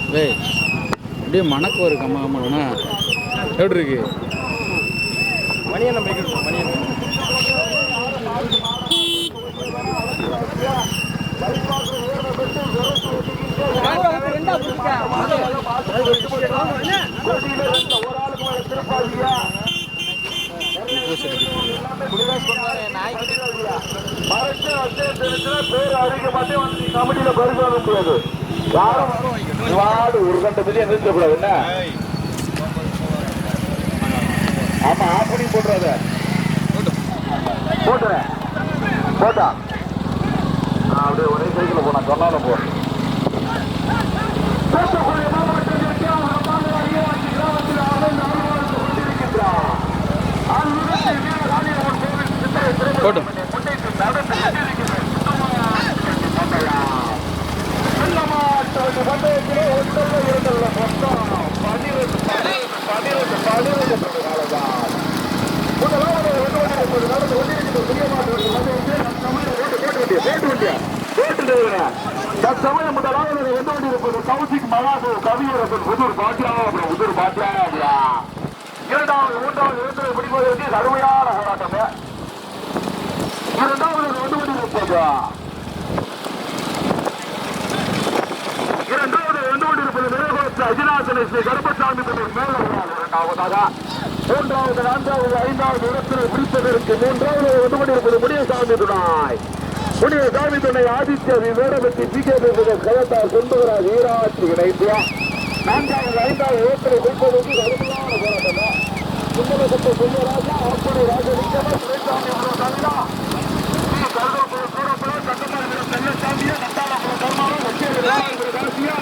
அப்படியே மணக்கு ஒரு கம்மா எப்படி இருக்கு மணியண்ணன் பைக் மணியண்ணன் கமிட்டியில பரிசு வாங்க முடியாது. ஒரு கண்ட மில்லியன் நிறுத்தக்கூடாது. என்ன ஆமா ஆஃப் பண்ணி போட்டுறாத போட்டுறேன் போட்டா அப்படியே ஒரே சைக்கிள் போனா சொன்னாலும் போ. போட்டும் தற்சமயம் முதலாவது வந்து கொண்டிருப்பது கௌசிக் மகாசு கவியரசன் புதூர் பாட்டியா புதூர் பாட்டியா. இரண்டாவது மூன்றாவது இடத்தில் பிடிப்பதற்கு கடுமையான போராட்டம். இரண்டாவது வந்து கொண்டிருப்பது நிறைவேற்ற அஜினாசனை ஸ்ரீ கருப்பசாமி மேல இரண்டாவதாக மூன்றாவது நான்காவது ஐந்தாவது இடத்தில் பிடிப்பதற்கு மூன்றாவது வந்து கொண்டிருப்பது முடியசாமி துணாய். முடியசாமி துணை ஆதித்ய வேடபத்தி கலத்தார் சொந்தவராஜ் ஈராட்சி இணைப்பியா. நான்காவது ஐந்தாவது இடத்தில் பிடிப்பதற்கு கடுமையான போராட்டம். சுந்தரசத்த சுந்தரராஜா அப்படி ராஜலிங்கமா துரைசாமி கவிதா கருதப்புறம் சூரப்புறம் சட்டமன்ற செல்லசாமியா கட்டாளப்புறம் தர்மாவும் ராசியா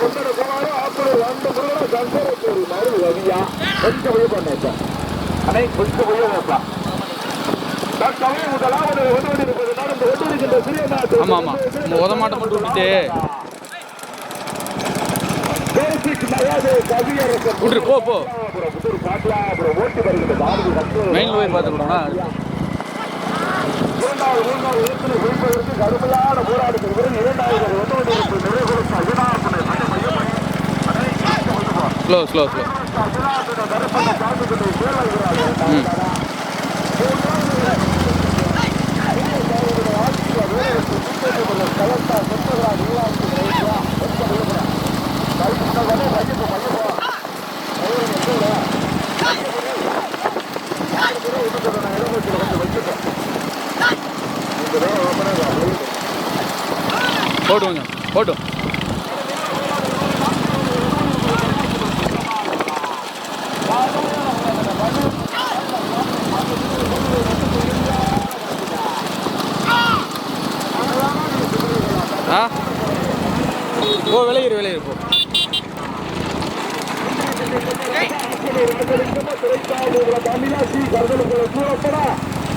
கொண்டர குமாரம் அப்படி அந்த முருகன சங்கரத்தூர் மறு ரவியா கொஞ்சம் போய் பண்ண அனை கொஞ்சம் போய் வைப்பா. தற்சமயம் முதலாவது ஒதுவெடுப்பது நடந்து ஒதுவிருக்கின்ற சிறிய நாட்டு ஆமா ஆமா உதமாட்டம் மட்டும் விட்டுட்டு விட்டுரு போ போ மெயின் போய் பார்த்துக்கணும்னா இரண்டாவது மூன்றாவது இடத்தில் குறிப்பதற்கு கடுமையான போராட்டத்திற்கு இரண்டாவது ஸ்லோ ஸ்லோ ஸ்லோ போட்டு போட்டும் போ விளையிரு போ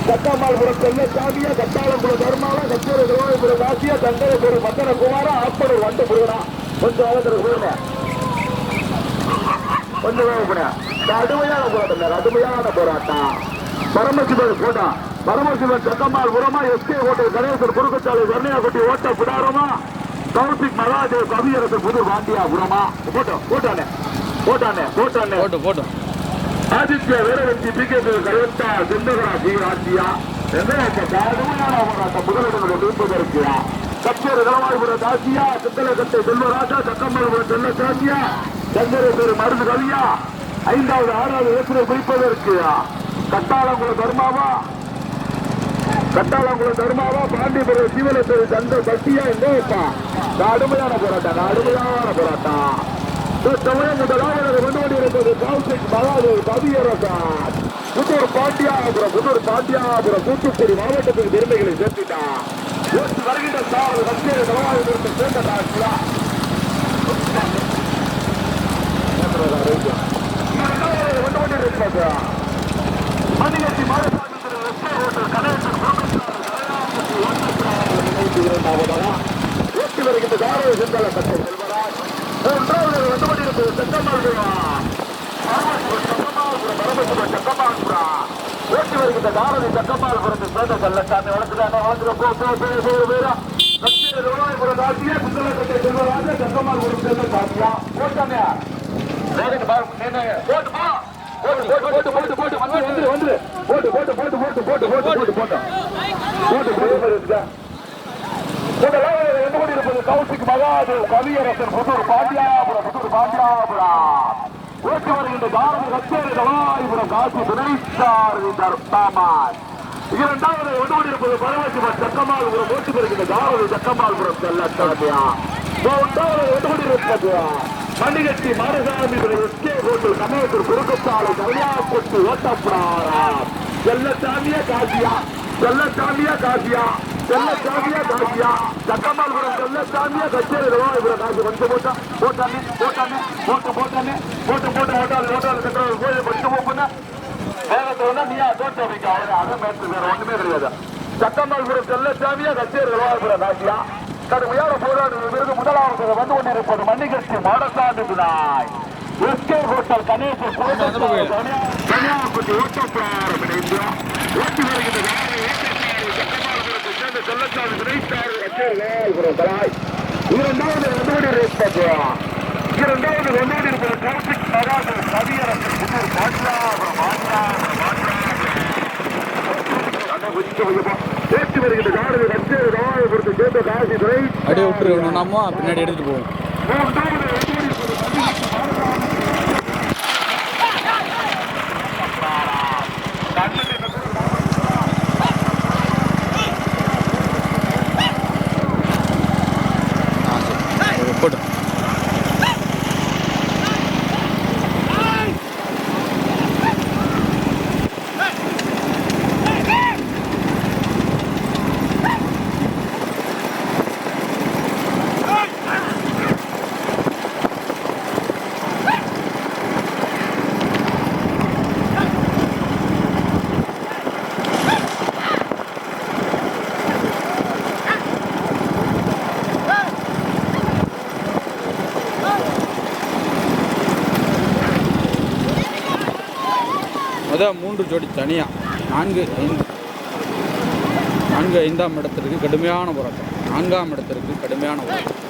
கட்டாமால்புரம் செல்லசாமியா கட்டாளம்புரம் தர்மாவா கச்சேரி ராசியா தங்கரபுரம் மந்தன குமாரா ஆப்பனூர் வண்டு முருகனா கொஞ்சம் அவசரம் போயிடுங்க, கொஞ்சம் போயிடுங்க. கடுமையான போராட்டம், கடுமையான போராட்டம். பரமசிவன் போட்டா, பரமசிவன் சக்கம்மாள் உரமா, எஸ்கே ஹோட்டல் கணேசன் குறுக்கச்சாலை வர்ணியா குட்டி ஓட்ட புடாரமா, கௌசிக் மகாதேவ் கவியரசன் புது வாண்டியா உரமா. போட்டோம் போட்டானே போட்டானே போட்டானே போட்டோம் போட்டோம். ஆதித்யா வீரவஞ்சி பிகேபி கருத்தா சிந்தகரா ஜீவராட்சியா கடுமையான போராட்டம். முதலிடங்களை மீட்பதற்கியா கச்சேரி கலவாய்புரம் தாசியா, சித்தலக்கட்டை செல்வராஜா, சக்கம்பலபுரம் செல்ல சாசியா, சங்கரேஸ்வரி மருந்து கவியா, 5வது 6வது ஏற்று குறிப்பதற்கு கட்டாளங்குளம் தர்மாவா, கட்டாளங்குளம் தர்மாவா, பாண்டிபுரம் சிவலத்தை சந்த சக்தியா. எங்கப்பா கடுமையான போராட்டம், கடுமையான போராட்டம். முதலாவது கொண்டு கொண்டிருப்பது கௌசிக் மகாதேவ் கவியரசன் புதூர் பாண்டியாபுரம், புதூர் பாண்டியாபுரம் தூத்துக்குடி மாவட்டத்துக்கு பெருமைகளை சேர்த்துட்டான். வருகின்ற சாவது கச்சேரி கலவாய்புரத்தை சேர்ந்த காட்சியா மணிகட்டி மாதசாமி திரு எஸ்கே ஹோட்டல் கணேசன் ஓட்டி வருகின்ற தாரோ செந்தல கட்டை செல்வராஜ். 3வது வந்து கொண்டிருப்பது செங்கமால்புரம் பரமசிவன் சக்கமால்புரம் ஓட்டி வருகின்ற தாரதி சக்கமால்புரத்தை சேர்ந்த கள்ளச்சாமி வளர்த்துட்டாங்க. கச்சேரி ஆசியா சிந்தலக்கட்டை செல்வராஜ சக்கமால்புரம் சேர்ந்த காசியா. போட்டானே போட்டுமா போட்டு போட்டு போட்டு போட்டு வந்து வந்து போட்டு போட்டு போட்டு போட்டு போட்டு போட்டு போட்டு போட்டோம் போட்டு போட்டு இருப்பது கௌசிக் மகாதேவ் கவியரசன் புதூர் பாண்டியாபுரம், புதூர் பாண்டியாபுரம் ஓட்டி வருகின்ற பாரதி கச்சேரி கலாய்புரம் காசி துணைச்சாரதி தர்மான். 2வது வந்து இருப்பது பரமசிவன் சக்கமால்புரம் ஓட்டி வருகின்ற தாரதி சக்கமால்புரம் செல்லச்சாமியா. 3வது வந்து இருப்பது மணிகட்டி மாரசாமி எஸ்கே ஹோட்டல் கணேசர் குறுக்கச்சாலை கல்யாணப்பட்டு ஓட்டப்படாரா. செல்லச்சாமியா காசியா, செல்லச்சாமியா காசியா, செல்லச்சாமியா காசியா, சக்கமால்புரம் செல்லச்சாமியா கச்சேரி ரவாபுரம் காசு கொஞ்சம் போட்டா போட்டானே போட்டானே போட்டு போட்டானே போட்டு போட்டு ஓட்டாது ஓட்டாது சக்கரம் கோயில் கொஞ்சம் போனா வேகத்தை வந்தா நீயா தோட்ட வைக்க அவரை அதை மேற்று வேற ஒண்ணுமே கிடையாது. சக்கமால்புரம் செல்லச்சாமியா கச்சேரி ரவாபுரம் காசியா கடுமையான போராட்டம். விருது முதலாவது வந்து கொண்டிருப்பது மணிகட்சி மாடசாமி விநாய் எஸ்கே ஹோட்டல் கணேசன் கன்னியாகுமரி ஓட்டப்பிராரம் இணைந்து ஓட்டி வருகின்ற சக்கமால்புரத்தை சேர்ந்த செல்லச்சாமி வினைத்தார் கச்சேரிபுரம் கலாய். 2வது வந்து கொண்டிருப்பது 2வது வந்து கொண்டிருப்பது கௌசிக் மகாதேவ் கவியரசன் புதூர் பாண்டியாபுரம் பேச்சு வருகின்ற காடு கச்சேரி கவாயபுரத்தை சேர்ந்த காசி துறை அப்படியே விட்டுரு, நாம பின்னாடி எடுத்துட்டு போவோம். போட்டு அதான் 3 ஜோடி தனியாக 4, 5ஆம் இடத்திற்கு கடுமையான போராட்டம். 4ஆம் இடத்திற்கு கடுமையான போராட்டம்.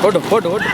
போட்டு போட்டு போட்டு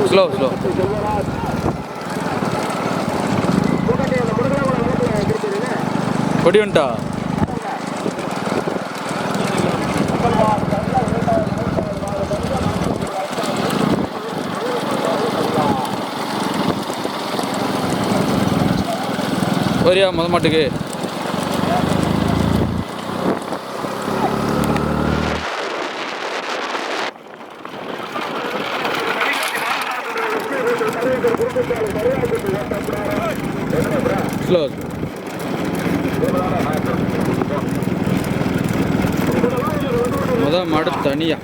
ஸ்லோ ஸ்லோ கொடி வந்துட்டா வரியா மொத மாட்டுக்கு ஸ்லோ முதல் மாடு தனியா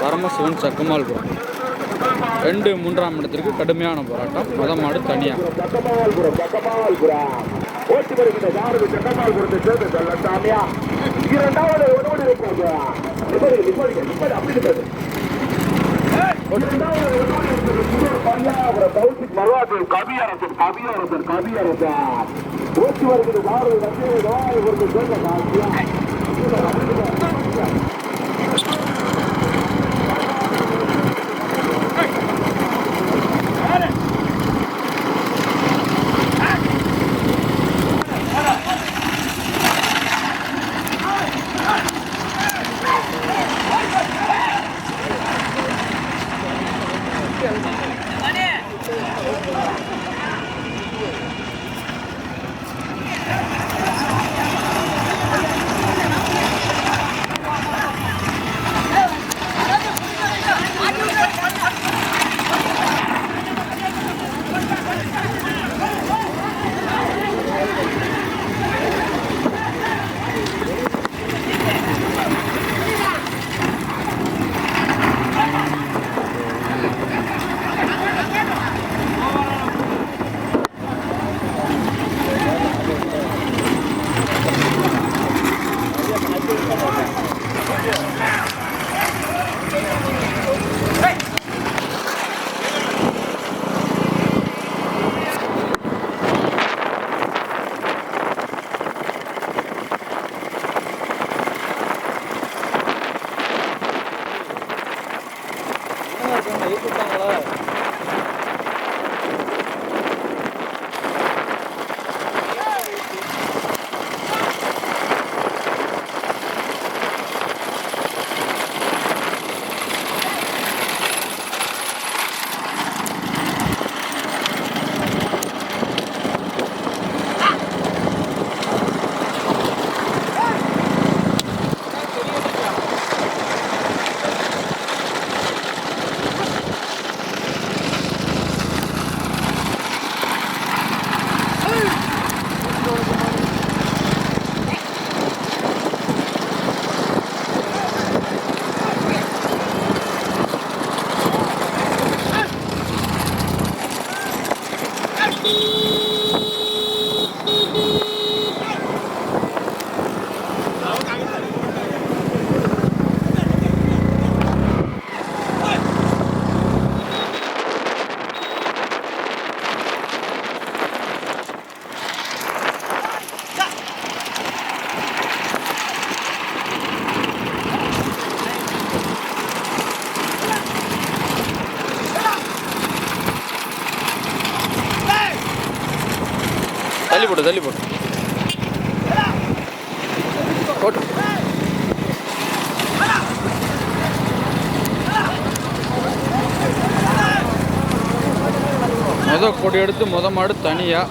பரமசிவன் சக்கமால்புரம் 2 3ஆம் இடத்திற்கு கடுமையான போராட்டம். முதல் மாடு தனியா ஓட்டி வருகின்ற சாரதி சக்கமால்புரத்தை சேர்ந்த செல்லசாமியா 2வது ஒருவன் இருக்காங்க அப்படி ஓட்டி வருகிற தள்ளி போட்டு போட்டு கொடி எடுத்து மாடு தனியாக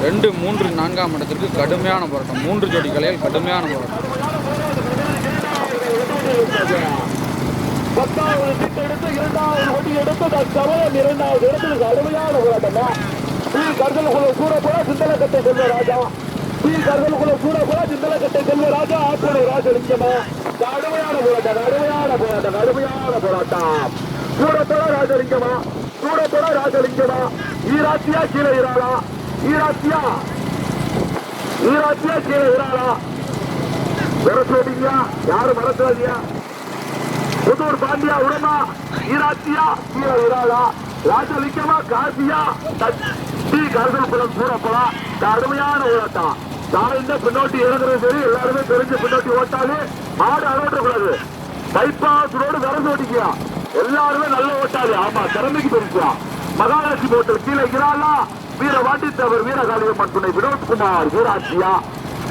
2, 3, 4ஆம் இடத்திற்கு கடுமையான போராட்டம். 3 ஜோடி கலையில் கடுமையான போராட்டம். ராஜலிங்கமா ஈராத்தியா கீழே இறாளா ஈராத்தியா கீழே இறாளா வரசோடியா யாரும் வரசோடியா புதூர் பாண்டியா உடமா ஈராத்தியா கீழே இறாளா ராஜலிங்கமா காசியா டி கருதல்புலம் சூரப்பலா கடுமையான ஓட்டாட்டம். தாழ்ந்த பின்னோட்டி இறங்குறது சரி, எல்லாருமே தெரிஞ்சு பின்னோட்டி ஓட்டாலே மாடு அறவிடக்கூடாது. பைபாஸ் ரோடு வரசோடிக்கியா எல்லாருமே நல்ல ஓட்டாளி. ஆமா, திறமைக்கு பெருசா. மகாலட்சுமி ஹோட்டல் கீழே இறாளா வீரவாண்டித்தவர் வீரகாளியம்மன் துணை வினோத்குமார் ஈராட்சியா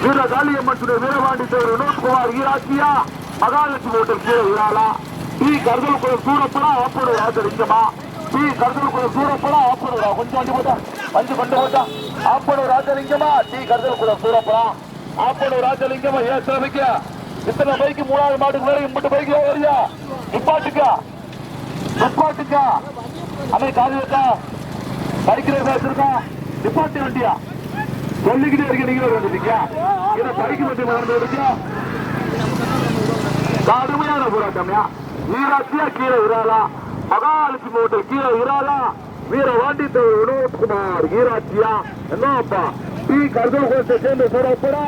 வீரகாளியம்மன் துணை வீரவாண்டித்தவர் வினோத்குமார் ஈராட்சியா மகாலட்சுமி ஹோட்டல் கீழே இறாளா டி கருதல்குளம் சூரப்படா ஆப்போடு ராஜலிங்கமா டி கருதல்குளம் சூரப்படா ஆப்போடு கொஞ்சம் வண்டி போட்டா 5 கொண்டு போட்டா ஆப்போடு ராஜலிங்கமா டி கருதல்குளம் சூரப்படா ஆப்போடு ராஜலிங்கமா ஏன் திறமைக்க இத்தனை பைக்கு 3வது மாட்டுக்கு வேற இம்பட்டு பைக்கு வரியா நிப்பாட்டுக்கா அவை காது வைக்கா படிக்கிறத வச்சிருக்கா நிப்பாட்டி வண்டியா சொல்லிக்கிட்டே இருக்க நீங்க வந்துருக்கா இதை படிக்க வண்டி நடந்து இருக்கா கடுமையான போராட்டம்யா. ஈராத்தியா கீழே இறாளா மகாலட்சுமி ஹோட்டல் கீழே இறாளா வீரவாண்டித்தவர் வினோத்குமார் ஈராத்தியா என்னப்பா டி கருதல் கோட்டை சேர்ந்த சூரப்படா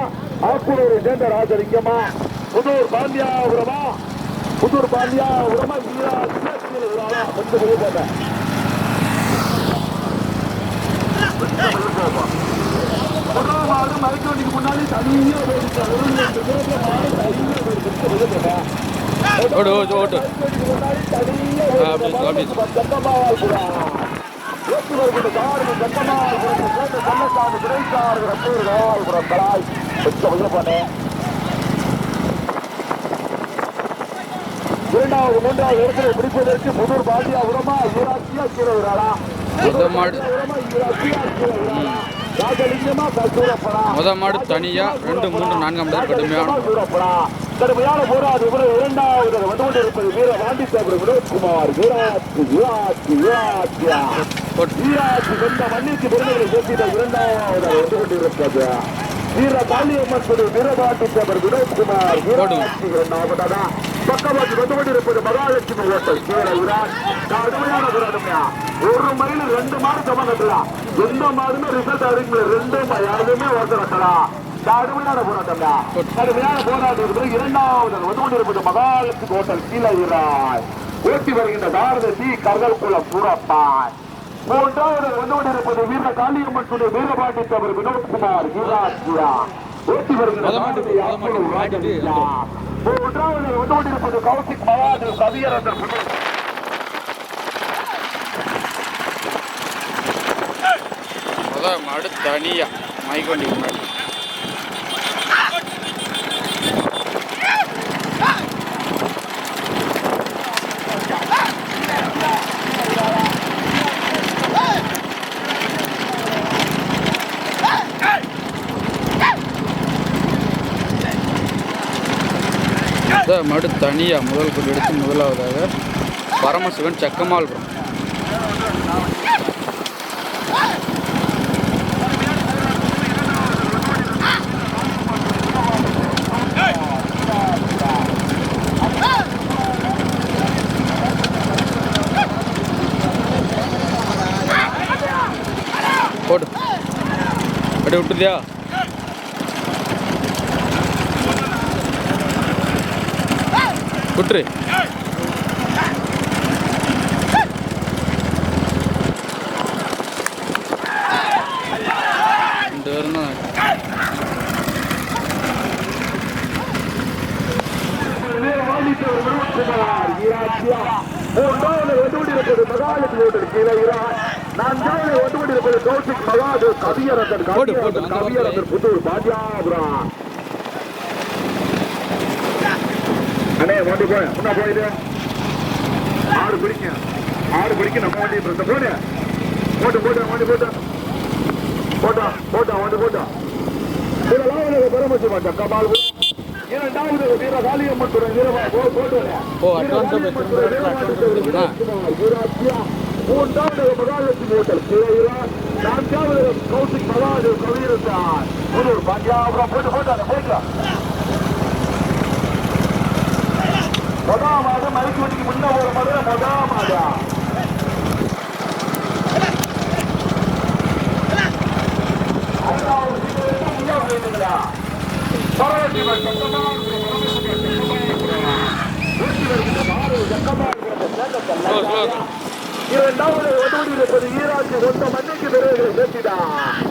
ஆக்கூடூரை சேர்ந்த ராஜலிங்கமா புதூர் பாண்டியாபுரமா ஈராத்தியா கீழே இறாளா கொஞ்சம் வெளியே போட்டேன் மயக்கவண்டிக்கு முன்னாடி தனியா இரண்டாவது 3வது இடத்துல பிடிப்பதற்கு புதூர் பாண்டியாபுரமா ஈராத்தியா கீழே விடாளா மாடு தனியா 2, 3, 4ஆம் கடுமையான போராது. இரண்டாவது வந்து கொண்டிருப்பது வீரவாண்டித்தவர் வினோத்குமார் சொந்த மண்ணிற்கு பெருமைகளை சேர்த்திட இரண்டாவது வந்து கொண்டிருப்பது வீரகாளியம்மன் வீரவாண்டித்தவர் வினோத்குமார் இரண்டாவதாக பக்கவாட்டி வந்து கொண்டிருப்பது மகாலட்சுமி ஹோட்டல் கீழே கடுமையான போராட்டம்யா. 1 மைல் 2 மாடு சமம் கட்டலாம். எந்த மாடுமே ரிசல்ட் அறிவிக்கல. 2 யாருமே ஓட்ட கட்டலாம். கடுமையான போராட்டம்யா. கடுமையான போராட்டம் இரண்டாவது வந்து கொண்டிருப்பது மகாலட்சுமி ஹோட்டல் கீழே ஓட்டி வருகின்ற பாரதி கருதல்குளம் சூரப்பான். 3வது வந்து கொண்டிருப்பது வீரகாளியம்மன் துணை வீரபாண்டித்தவர் வினோத்குமார் ஈராட்சியா ஓட்டி வருகின்ற 3வது வந்து கொண்டிருப்பது கௌசிக் மகாது கவியரசர் மாடு தனியா மைக்கொண்டி முன்னாடி மாடு தனியா முதல் கொண்டு எடுத்து முதலாவதாக பரமசிவன் சக்கமால்புரம். போடு அப்படி விட்டுதியா விட்டுரு. மகாலட்சுமி கீழே நான்காவது வந்து கொண்டிருப்பது கௌசிக் மகாதேவ் கவியரசன் புத்தூர் பாஜாபுரம். அண்ணே வண்டி போய் முன்னா போயிடு. ஆடு பிடிக்க நம்ம வண்டி போடு வண்டி போட்டா முதலாவது பரமசி மாட்டோம் கபால். இரண்டாவது வீரகாளியம்மன் துறை மூன்றாவது மகாலட்சுமி ஹோட்டல் கீழே. நான்காவது கௌசிக் மகாதேவ் கவியரசன் புதூர் பாஜாபுரம். போயிடலாம். முதலாவது மைக்கு வண்டிக்கு முன்ன ஒரு மதுரை முதலாவது இரண்டாவது ஒதுவடி இருப்பது ஈராட்சி சொந்த மண்ணுக்கு பிறகு சேர்த்தினார்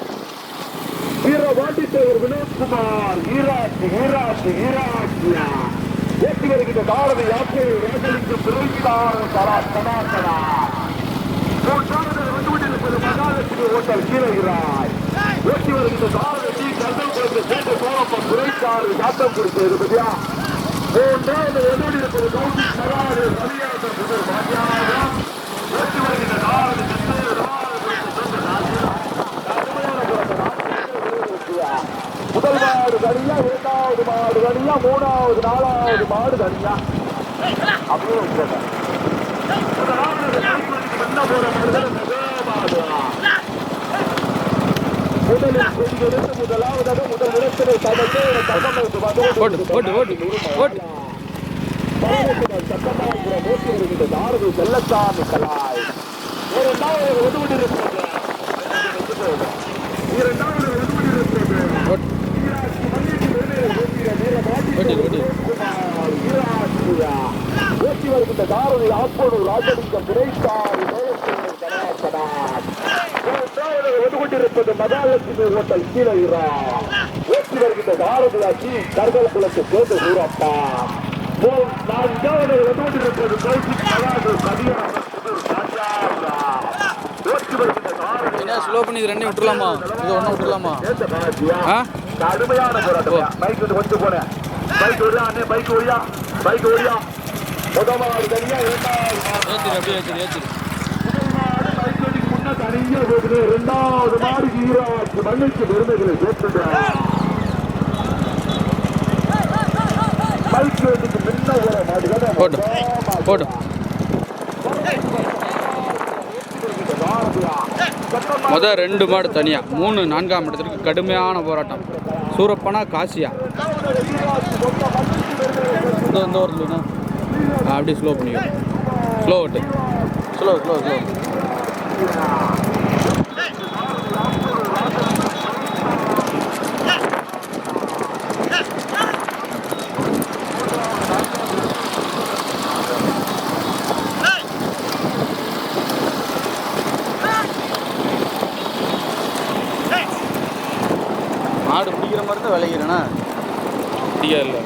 வீரபாண்டித்தேவர் வினோத்குமார். ஈராட்சியா ஏற்றி வருகின்ற பாரதி யாத்திரை ரேசலிக்கு பிறந்தார் சனாதனா. மூன்றாவது ஒதுவடி இருப்பது மகாலட்சுமி ஹோட்டல் கீழகிறாய் ஏற்றி வருகின்ற பாரதி கருதல் சேர்ந்து சோழப்பம் குறைத்தார் சாத்தம் கொடுத்தது பத்தியா. மூன்றாவது ஒதுவடி இருப்பது கௌசிக் மகாதேவ் கவியரசன் புதூர் பாஜாபுரம் ஏற்றி வருகின்ற பாரதி முதல் மாடு தனியா, இரண்டாவது மாடு தனியா, மூணாவது நாலாவது மாடு தனியா அப்படியே முதலாவதாக முதல் இடத்தினை பாரதி செல்லசாமி கலாய். இரண்டாவது ஒதுவடி இருக்கிறது. ஓட்டி வருகின்ற தாரதி ஆப்பனூர் ராஜலிங்கம் கிடைத்தார். ஒதுக்கொண்டிருப்பது மகாலட்சுமி ஹோட்டல் கீழே ஓட்டி வருகின்ற தாரதி ஆட்சி கர்கல் குளத்தை சேர்ந்து ஊரப்பா. நான்காவது ஒதுக்கொண்டிருப்பது கௌசிக் மகாதேவ் கவியரசன் ஓட்டி வருகின்ற தாரதி ஸ்லோ பண்ணி இது ரெண்டையும் விட்டுலாமா? இது ஒன்றும் விட்டுலாமா? கடுமையான போராட்டம். பைக் கொண்டு போனேன். பைக் ஓடியா முதலாவது தனியா, தனியா போகுது. இரண்டாவது மாடு ஈராட்சி மண்ணுக்கு பெருமைகளை சேர்த்துட்டார். பைக் வேட்டுக்கு முன்ன ஒரு மாடு முதல் 2 மாடு தனியா, 3 4ஆம் இடத்திற்கு கடுமையான போராட்டம். சூரப்பனா காசியா இந்த வரலண்ணா அப்படியே ஸ்லோ பண்ணிக்கலாம். ஸ்லோ ஓட்டு ஸ்லோ மாடு பிடிக்கிற மாதிரி தான் விளைகிறேண்ணா. பிடிக்கா இல்லை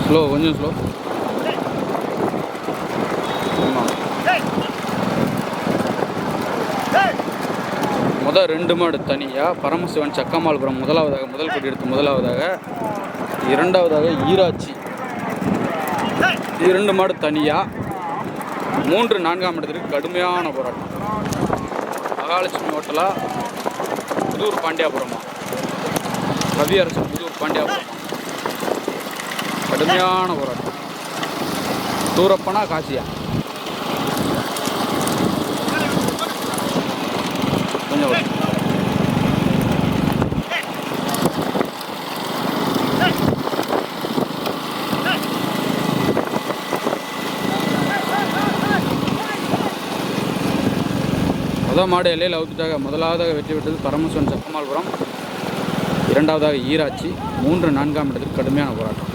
ஸ்லோ, கொஞ்சம் ஸ்லோ. முதல் 2 மாடு தனியாக பரமசிவன் சக்கமால்புரம் முதலாவதாக முதல் கொடி எடுத்து முதலாவதாக, இரண்டாவதாக ஈராட்சி 2 மாடு தனியாக. 3 4ஆம் இடத்திற்கு கடுமையான போராட்டம். மகாலட்சுமி ஹோட்டலா புதூர் பாண்டியாபுரமா, கவியரசன் புதூர் பாண்டியாபுரமா, கடுமையான போராட்டம். சூரப்பனா காசியா கொஞ்சம் முதல் மாடு எல்லையில் அவுத்துட்டாக. முதலாவதாக வெற்றி பெற்றது பரமசிவன் சக்கமால்புரம், இரண்டாவதாக ஈராட்சி, 3 4ஆம் இடத்திற்கு கடுமையான போராட்டம்.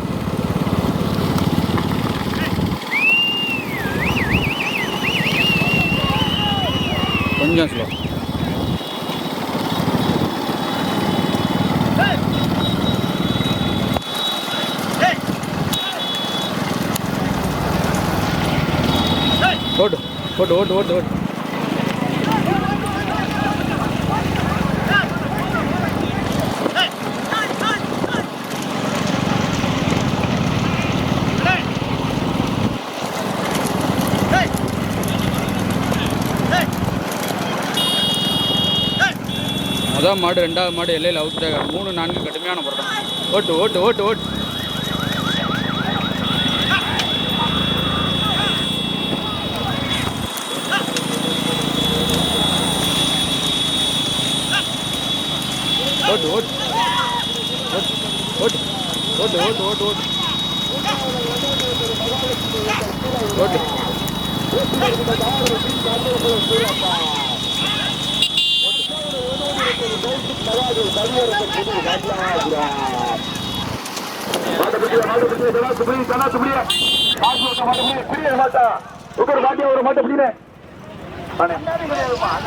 கொஞ்சம் ஸ்லோ. ஓட்டு ஓட்டு ஓட்டு ஓட்டு ஓட்டு. முதல் மாடு ரெண்டாவது மாடு எல்லையில் அவுத்துட்டாங்க. 3-4 கடுமையான போராட்டம். ஓட்டு ஓட்டு ஓட்டு ஓட்டு. ஓட்டு ஓட்டு ஓட்டு ஓட்டு ஓட்டு ஓட்டு ஓட்டு ஓட்டு.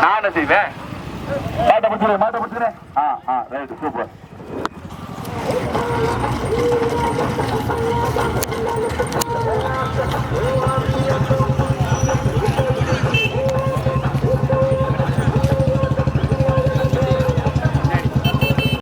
நானே செய்வேன். மாட்ட பிடிச்சிரு. சூப்பர்.